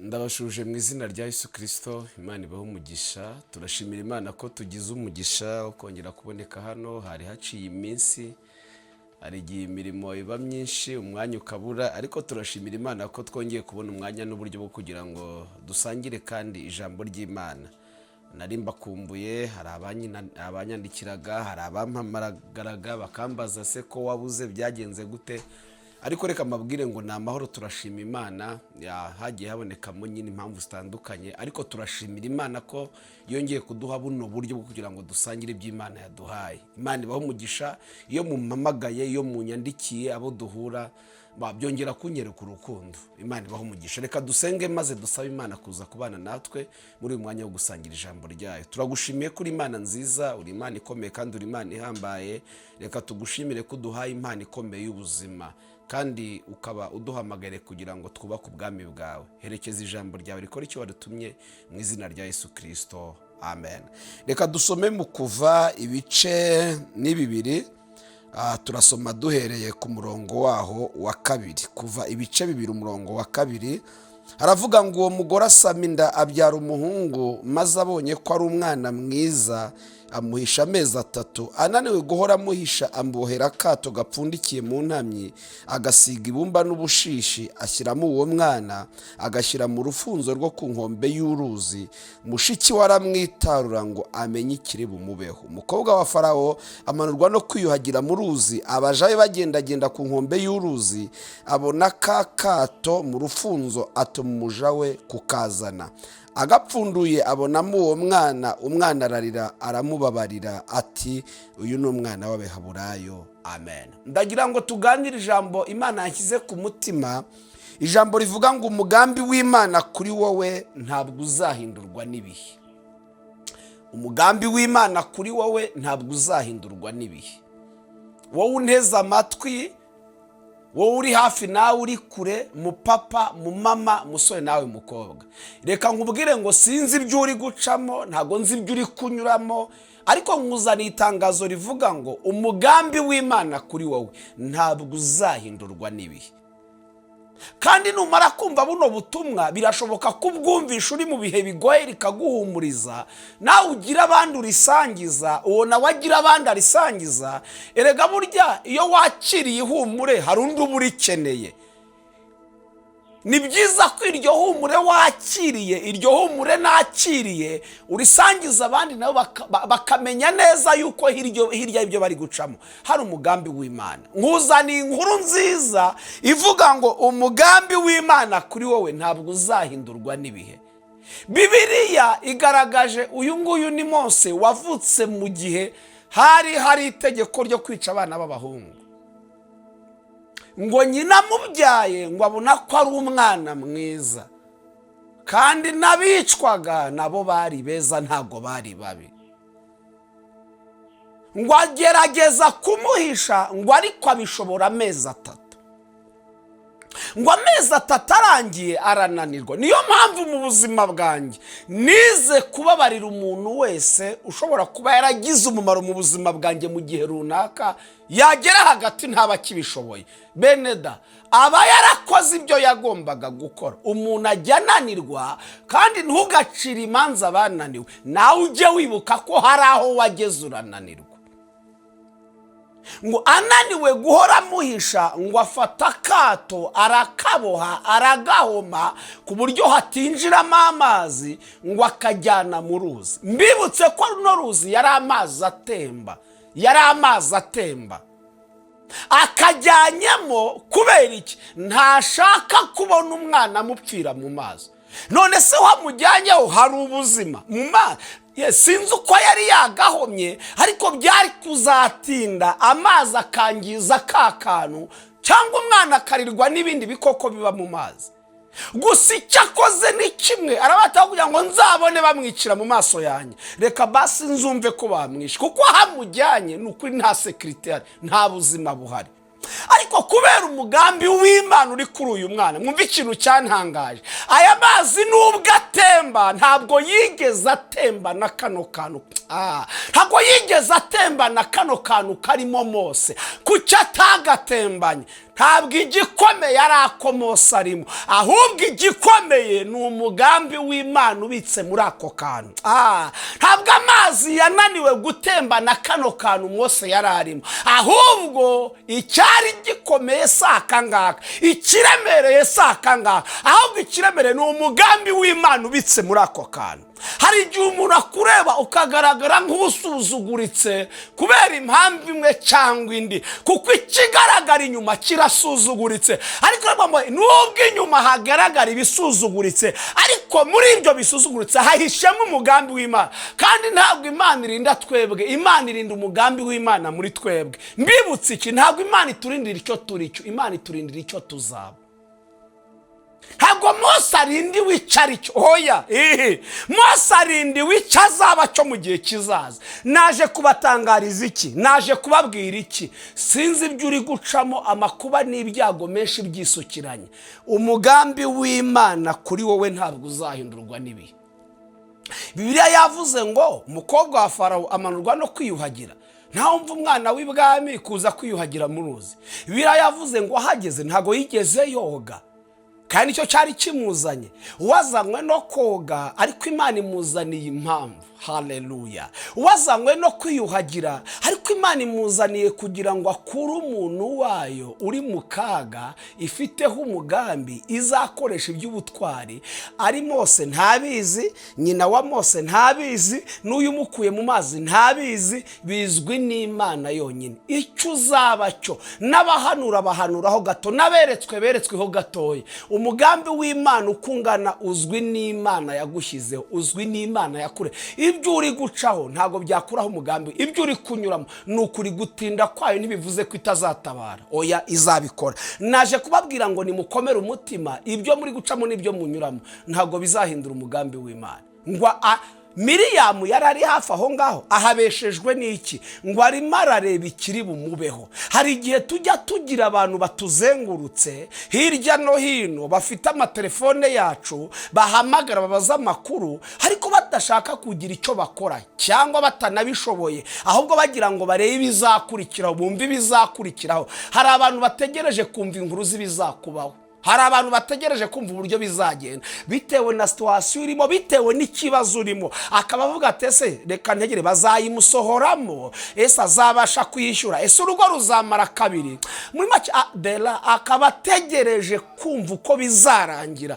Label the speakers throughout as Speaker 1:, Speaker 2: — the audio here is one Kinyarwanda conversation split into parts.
Speaker 1: Ndabashuje mu izina rya Yesu Kristo. Imana ibaho umugisha. Turashimira Imana ko tugize umugisha wo kongera kuboneka hano. Hari haciye iminsi, hari igihe imirimo iba myinshi, umwanya ukabura, ariko turashimira Imana ko twongeye kubona umwanya n'uburyo bwo kugira ngo dusangire kandi ijambo ry'Imana. Nari mbakumbuye, hari abanyandikiraga, hari abampamagaraga bakambaza se ko wabuze byagenze gute. Ariko reka mabwire ngo ni amahoro, turashima Imana. Hagiye habonekamo nyine impamvu zitandukanye, ariko turashimira Imana ko yongeye kuduha buno buryo bwo kugira ngo dusangire iby'Imana yaduhaye. Imana ibaho umugisha. Iyo mumpamagaye, iyo munyandikiye, abo duhura byongera kunyereka urukundo. Imana ibaho umugisha. Reka dusenge maze dusabe Imana kuza kubana natwe muri uyu mwanya wo gusangira ijambo ryayo. Turagushimiye kuri Imana nziza, uri Imana ikomeye kandi uri Imana ihambaye. Reka tugushimire ko duhaye Imana ikomeye y'ubuzima, kandi ukaba uduhamagare kugira ngo twubake ubwami bwawe. Herekeza ijambo ryawe rikora icyo wadutumye mu izina rya Yesu Kristo, amen. Reka dusome mu Kuva ibice ni 2. Turasoma duhereye ku murongo waho wa 2. Kuva ibice 2 umurongo wa 2 haravuga ngo uwo mugore asama inda abyara umuhungu, maze abonye ko ari umwana mwiza amuhisha amezi 3. Ananiwe guhora amuhisha, ambohera akato gapfundikiye mu ntamyi, agasiga ibumba n'ubushishi, ashyiramo uwo mwana, agashyira mu rufunzo rwo ku nkombe y'uruzi. Mushiki we aramwitarura ngo amenye ikiri bumubeho. Umukobwa wa Farawo amanurwa no kwiyuhagira mu ruzi. Abaja be bagendagenda ku nkombe y'uruzi, abona ka kato mu rufunzo, atuma umuja we kukazana. Agapfunduye abonamo uwo mwana, umwana ararira, aramubabarira ati uyu ni umwana w'Abaheburayo. Amen. Ndagira ngo tuganire ijambo Imana yashyize ku mutima. Ijambo rivuga ngo umugambi w'Imana kuri wowe ntabwo uzahindurwa n'ibihe. Umugambi w'Imana kuri wowe ntabwo uzahindurwa n'ibihe. Wowe unteze amatwi, wowe uri hafi nawe uri kure, mupapa, mumama, musore nawe mukobwa, reka nkubwire ngo sinzi ibyo uri gucamo, ntago nzi ibyo uri kunyuramo, ariko nkuzaniye itangazo rivuga ngo umugambi w'Imana kuri wowe ntabwo uzahindurwa n'ibihe. Kandi numara kumva buno butumwa, birashoboka ko ubwumvisha uri mu bihe bigoye rikaguhumuriza, nawe ugira abandi urisangiza, uwo nawe agira abandi arisangiza. Erega burya iyo wakiriye ihumure hari undi uba urikeneye. Ni byiza ko iryo humure wakiriye, iryo humure nakiriye, urisangiza abandi nabo bakamenya neza yuko hirya ibyo bari gucamo hari umugambi w'Imana. Nkuzaniye inkuru nziza ivuga ngo umugambi w'Imana kuri wowe ntabwo uzahindurwa n'ibihe. Bibiliya igaragaje uyu nguyu ni Mose, wavutse mu gihe hari itegeko ryo kwica abana b'abahungu. Ngo nyina mubyaye ngo abona ko ari umwana mwiza, kandi nabicwaga nabo bari beza, ntago bari babi. Ngo agerageza kumuhisha, ngo ariko abishobora amezi 3. Ngo amezi 3 arangiye arananirwa. Niyo mpamvu mu buzima bwanjye nize kubabarira umuntu wese ushobora kuba yaragize umumaro mu buzima bwanjye mu gihe runaka, yagera hagati ntaba kibishoboye. Beneda aba yarakoze ibyo yagombaga gukora. Umuntu ajya ananirwa, kandi ntugacire imanza bananiwe. Nawe ujye wibuka ko hari aho wageze urananirwa. Ngo ananiwe guhora amuhisha, ngo afata akato arakaboha, aragahoma ku buryo hatinjiramo amazi, ngo akajyana mu ruzi. Mbibutse ko runo ruzi yari amazi atemba. Akajyanyemo kubera iki? Ntashaka kubona umwana amupfira mu mazi. None se wamujyanyeho hari ubuzima mu mazi? Sinzi uko yari yagahomye, ariko byari kuzatinda amazi akangiza ka kantu, cyangwa umwana akarirwa n'ibindi bikoko biba mu mazi. Gusa icyo akoze ni kimwe, arabataho kugira ngo nzabone bamwicira mu maso yanjye. Reka basi nzumve ko bamwishe, kuko hamujyanye ni ukuri nta sekirite, nta buzima buhari. Ariko kubera umugambi w'Imana uri kuri uyu mwana, mwumva ikintu cyantangaje. Aya mazi nubwo atemba, ntabwo yigeze atemba na kano kantu. Ntabwo yigeze atemba na kano kantu karimo Mose. Kuki atagatembanye? ntabwo igikomeye ari ako Mose arimo, ahubwo igikomeye ni umugambi w'Imana ubitse muri ako kantu. Ntabwo amazi yananiwe gutembana kano kantu Mose yari arimo, ahubwo icyari gikomeye si aka ngaka, ikiremereye si aka ngaka, ahubwo ikiremereye ni umugambi w'Imana ubitse muri ako kantu. Hari igihe umuntu akureba ukagaragara nk'usuzuguritse kubera impamvu imwe cyangwa indi, kuko ikigaragara inyuma kirasuzuguritse, ariko nubwo inyuma hagaragara ibisuzuguritse, ariko muri ibyo bisuzuguritse hahishemo umugambi w'Imana. Kandi ntabwo Imana irinda twebwe, Imana irinda umugambi w'Imana muri twebwe. Mbibutse iki, ntabwo Imana iturindira icyo turi cyo, Imana iturindira icyo tuzaba. Ntabwo Mose arindiwe icyo ari cyo, oya, Mose arindiwe icyo azaba cyo mu gihe kizaza. Naje kubatangariza iki? Naje kubabwira iki? Sinzi ibyo uri gucamo, amakuba n'ibyago menshi byisukiranye. Umugambi w'Imana kuri wowe ntabwo uzahindurwa n'ibihe. Bibiliya yavuze ngo umukobwa wa Farawo amanurwa no kwiyuhagira. Ntaho mva umwana w'ibwami kuza kwiyuhagira mu ruzi. Bibiliya yavuze ngo ahageze ntago yigeze yoga, kandi icyo cyari kimuzanye, wazanywe no koga, ariko Imana imuzaniye impamvu. Haleluya. Wazanywe no kwiyuhagira, ariko Imana imuzaniye kugira ngo akure umuntu wayo uri mu kaga, ifiteho umugambi izakoresha iby'ubutwari. Ari Mose ntabizi, nyina wa Mose ntabizi, n'uyu mukuye mu mazi ntabizi, bizwi n'Imana yonyine. Icyo uzaba cyo, n'abahanura bahanuraho gato, n'aberetsweho gatoya. Umugambi w'Imana ukungana uzwi n'Imana yagushyizeho, uzwi n'Imana yakure. Ibyo uri gucaho ntago byakuraho umugambi, ibyo uri kunyuramo n'ukuri gutinda kwayo ntibivuze ko itazatabara, oya izabikora. Naje kubabwira ngo nimukomere umutima, ibyo muri gucamo n'ibyo munyuramo ntago bizahindura umugambi w'Imana. Miriyamu yari ari hafi aho ngaho, ahabeshejwe n'iki? Ngo arimo arareba ikiri bumubeho. Hari igihe tujya tugira abantu batuzengurutse hirya no hino, bafite amatelefone yacu, bahamagara babaza amakuru, ariko badashaka kugira icyo bakora cyangwa batanabishoboye, ahubwo bagira ngo barebe ibizakurikiraho, bumve ibizakurikiraho. Hari abantu bategereje kumva inkuru z'ibizakubaho, hari abantu bategereje kumva uburyo bizagenda bitewe na situation urimo, bitewe n'ikibazo urimo. Akaba avuga ati ese reka ntegere bazayimusohoramo, ese azabasha kwishyura, ese urugo ruzamara kabiri. Muri make Bella akaba ategereje kumva uko bizarangira,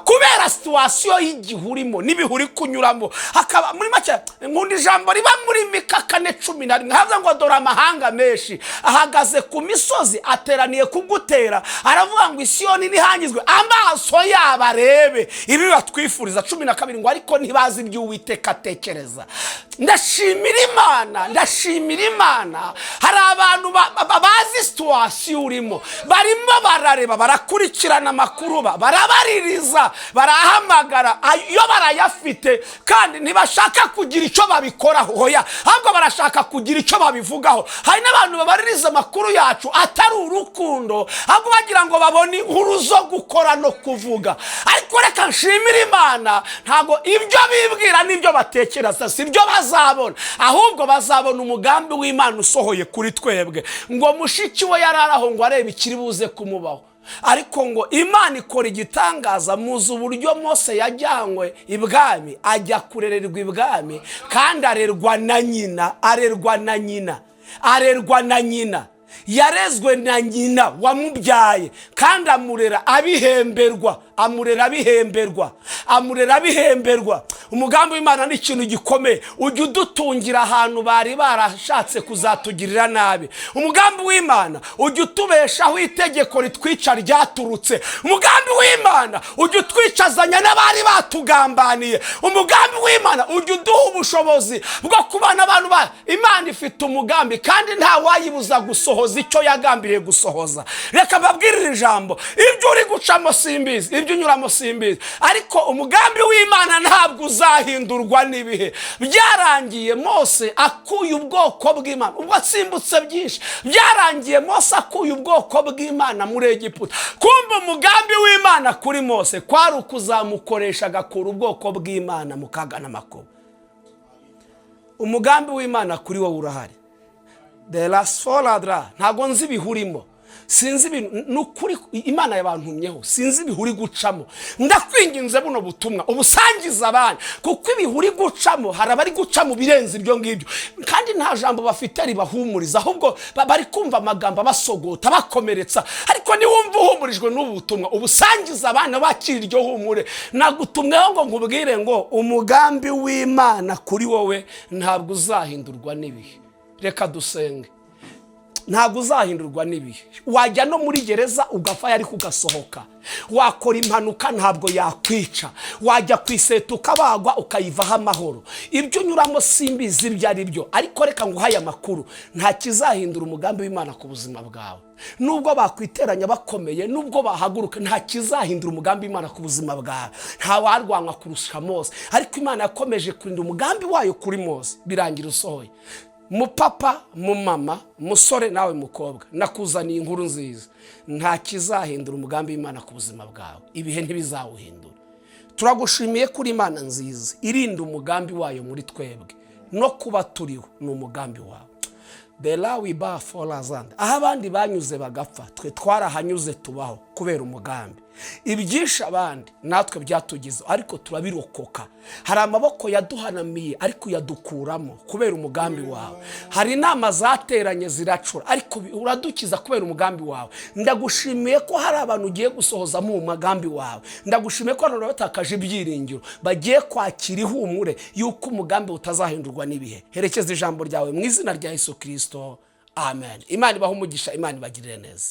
Speaker 1: kubera situation y'igihe urimo n'ibihuri kunyuramo. Akaba muri make nkunda ijambo riba muri Mika 4:11 havuga ngo dore amahanga menshi ahagaze ku misozi ateraniye kugutera, aravuga ngo Isiyoni nihangizwe amaso yabo arebe ibi batwifuriza. 12 ngo ariko ntibazi ibyo Uwiteka atekereza. Ndashimira Imana, hari abantu bazi situation urimo, barimo barareba, barakurikirana amakuru, barabaririza, barahamagara, iyo barayafite kandi ntibashaka kugira icyo babikoraho, hoya ahubwo barashaka kugira icyo babivugaho. Hari n'abantu babaririza amakuru yacu atari urukundo, ahubwo bagira ngo babone inkuru zo gukora no kuvuga. Ariko reka nshimira Imana, ntago ibyo bibwira n'ibyo batekereza si byo bazabona, ahubwo bazabona umugambi w'Imana usohoye kuri twebwe. Ngo mushiki we yararaho ngo arebe ikiri buze kumubaho, ariko ngo Imana ikora igitangaza. Muzi uburyo Mose yajyanywe ibwami, ajya kurererwa ibwami, kandi arerwa na nyina, yarezwe na nyina wamubyaye, kandi amurera abihemberwa. Umugambi w'Imana ni ikintu gikomeye. Ujya udutungira ahantu bari barashatse kuzatugirira nabi. Umugambi w'Imana ujya utubeshaho itegeko ritwica ryaturutse. Umugambi w'Imana ujya utwicazanya n'abari batugambaniye. Umugambi w'Imana ujya uduha ubushobozi bwo kubana abantu ba Imana. Ifite umugambi kandi nta wayibuza gusohoza icyo yagambiriye gusohoza. Reka mbabwirire ijambo, ibyo uri gucamo simbizi, ibyo unyuramo simbizi, ariko umugambi w'Imana ntabwo uzahindurwa n'ibihe. Byarangiye Mose akuye ubwoko bw'Imana, ubwo asimbutse byinshi. Byarangiye Mose akuye ubwoko bw'Imana muri Egiputa. Kumva umugambi w'Imana kuri Mose kwari ukuzamukoresha agakura ubwoko bw'Imana mu kaga n'amakuba. Umugambi w'Imana kuri wowe urahari.
Speaker 2: de la soladra ntago nzi bihurimo, sinzi ibintu nukuri Imana yabantumyeho, sinzi ibihuri gucamo. Ndakwinginze buno butumwa ubusangiza abana, kuko ibihuri gucamo harabari gucamo birenze ibyo ngibyo, kandi nta jambo bafite ribahumuriza, ahubwo bari kumva amagambo basogota bakomeretsa. Ariko ni wumva uhumurijwe n'ubutumwa ubusangiza abana bakira iryo humure. Nagutumweho ngo nkubwire ngo umugambi w'Imana kuri wowe ntabwo uzahindurwa n'ibihe. Reka dusenge. Ntabwo uzahindurwa n'ibihe. Wajya no muri gereza ugapfa yari kugasohoka, wakora impanuka ntabwo yakwica, wajya kwiseta ukabagwa ukayivaho amahoro. Ibyo unyuramo simbizi ibyo ari byo, ariko reka nguhaye amakuru, nta kizahindura umugambi w'Imana ku buzima bwawe. Nubwo bakwiteranya bakomeye, nubwo bahaguruka, nta kizahindura umugambi w'Imana ku buzima bwawe. Nta warwanwa kurusha Mose, ariko Imana yakomeje kurinda umugambi wayo kuri Mose birangira usohoye. Mupapa, mumama, musore nawe mukobwa, nakuzaniye inkuru nziza. Nta kizahindura umugambi w'Imana ku buzima bwawe, ibihe ntibizawuhindura. Turagushimiye kuri Imana nziza irinda umugambi wayo muri twebwe, no kuba turiho ni umugambi wawe. Belawi ba forazanda, aho abandi banyuze bagapfa, twe twarahanyuze tubaho kubera umugambi. Ibyisha abandi natwe byatugize, ariko turabirokoka. Hari amaboko yaduhanamiye ariko yadukuramo kubera umugambi wawe. Hari inama zateranye ziracura, ariko uradukiza kubera umugambi wawe. Ndagushimiye ko hari abantu ugiye gusohoza mu mugambi wawe. Ndagushimiye ko abantu batakaje ibyiringiro bagiye kwakira ihumure yuko umugambi utazahindurwa n'ibihe. Herekeza ijambo ryawe mu izina rya Yesu Kristo, amen. Imana ibahe umugisha, Imana ibagirire neza.